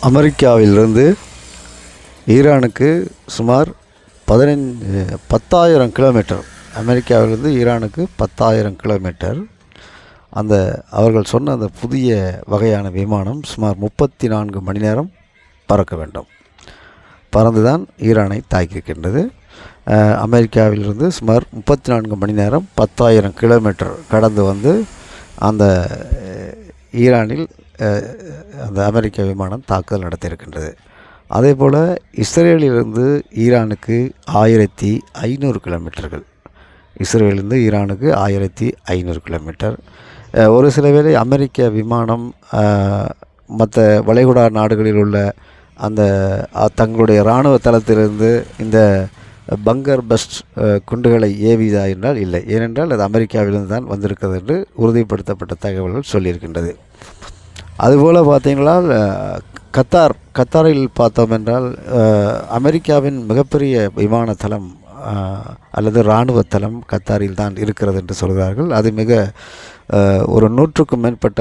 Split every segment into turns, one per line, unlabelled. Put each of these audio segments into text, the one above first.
அமெரிக்காவிலிருந்து ஈரானுக்கு சுமார் 10,000 கிலோமீட்டர். அமெரிக்காவிலிருந்து ஈரானுக்கு 10,000 கிலோமீட்டர். அவர்கள் சொன்ன அந்த புதிய வகையான விமானம் சுமார் 34 மணி நேரம் பறக்க வேண்டும். பறந்துதான் ஈரானை தாக்கியிருக்கின்றது. அமெரிக்காவிலிருந்து சுமார் 34 மணி நேரம் 10,000 கிலோமீட்டர் கடந்து வந்து அந்த ஈரானில் அந்த அமெரிக்க விமானம் தாக்குதல் நடத்தியிருக்கின்றது. அதே போல் இஸ்ரேலிலிருந்து ஈரானுக்கு 1,500 கிலோமீட்டர்கள். இஸ்ரேலிருந்து ஈரானுக்கு 1,500 கிலோமீட்டர். ஒரு சில வேளை அமெரிக்க விமானம் மற்ற வளைகுடா நாடுகளில் உள்ள அந்த தங்களுடைய இராணுவ தளத்திலிருந்து இந்த பங்கர் பஸ்ட் குண்டுகளை ஏவிதா என்றால் இல்லை. ஏனென்றால் அது அமெரிக்காவிலிருந்து தான் வந்திருக்கிறது என்று உறுதிப்படுத்தப்பட்ட தகவல்கள் சொல்லியிருக்கின்றது. அதுபோல் பார்த்திங்களா, கத்தாரில் பார்த்தோம் என்றால் அமெரிக்காவின் மிகப்பெரிய விமான தளம் அல்லது இராணுவ தளம் கத்தாரில் தான் இருக்கிறது என்று சொல்கிறார்கள். அது ஒரு 100க்கும் மேற்பட்ட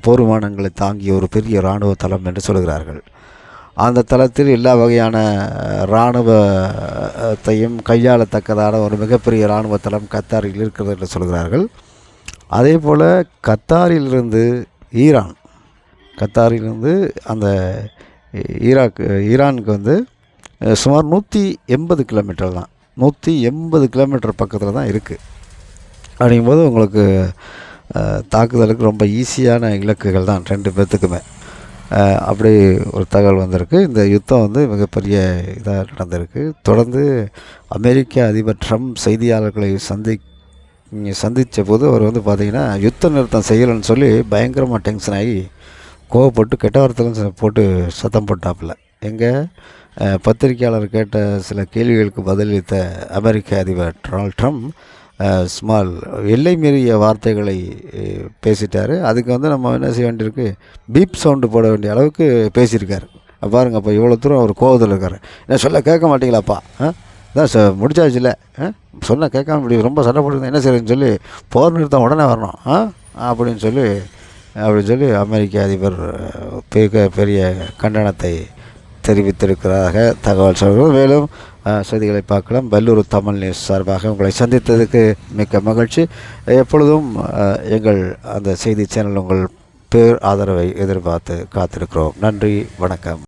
போர் விமானங்களை தாங்கிய ஒரு பெரிய இராணுவ தளம் என்று சொல்கிறார்கள். அந்த தளத்தில் எல்லா வகையான இராணுவத்தையும் கையாளத்தக்கதான ஒரு மிகப்பெரிய இராணுவ தளம் கத்தாரில் இருக்கிறது என்று சொல்கிறார்கள். அதே போல் கத்தாரிலிருந்து அந்த ஈரானுக்கு வந்து சுமார் 180 கிலோமீட்டர் தான். 180 கிலோமீட்டர் பக்கத்தில் தான் இருக்குது. அப்படிங்கும்போது உங்களுக்கு தாக்குதலுக்கு ரொம்ப ஈஸியான இலக்குகள் தான் 2 பேர்த்துக்குமே. அப்படி ஒரு தகவல் வந்திருக்கு. இந்த யுத்தம் வந்து மிகப்பெரிய இதாக நடந்திருக்கு. தொடர்ந்து அமெரிக்க அதிபர் ட்ரம்ப் செய்தியாளர்களை சந்தித்த போது அவர் வந்து பார்த்திங்கன்னா யுத்த நிறுத்தம் செய்யலைன்னு சொல்லி பயங்கரமாக டென்ஷன் ஆகி கோவப்பட்டு கெட்ட வார்த்தைலாம் போட்டு சத்தம் போட்டாப்புல. பத்திரிகையாளர் கேட்ட சில கேள்விகளுக்கு பதிலளித்த அமெரிக்க அதிபர் டொனால்ட் ட்ரம்ப் எல்லை மீறிய வார்த்தைகளை பேசிட்டார். அதுக்கு வந்து நம்ம என்ன செய்ய வேண்டியிருக்கு, பீப் சவுண்டு போட வேண்டிய அளவுக்கு பேசியிருக்காரு. பாருங்கள், அப்போ இவ்வளோ தூரம் அவர் கோவத்தில் இருக்கார். என்ன சொல்ல கேட்க மாட்டீங்களாப்பா? தான் முடிச்சாச்சுல, சொன்ன கேட்காம இப்படி ரொம்ப சண்டை போட்டு என்ன செய்யறதுன்னு சொல்லி போர் நிறுத்தம் உடனே வரணும் அப்படின்னு சொல்லி அமெரிக்க அதிபர் பெரிய கண்டனத்தை தெரிவித்திருக்கிறதாக தகவல் சொல்கிறோம். மேலும் செய்திகளை பார்க்கலாம். வல்லூர் தமிழ் நியூஸ் சார்பாக உங்களை சந்தித்ததுக்கு மிக்க மகிழ்ச்சி. எப்பொழுதும் எங்கள் அந்த செய்தி சேனல் உங்கள் பேர் ஆதரவை எதிர்பார்த்து காத்திருக்கிறோம். நன்றி, வணக்கம்.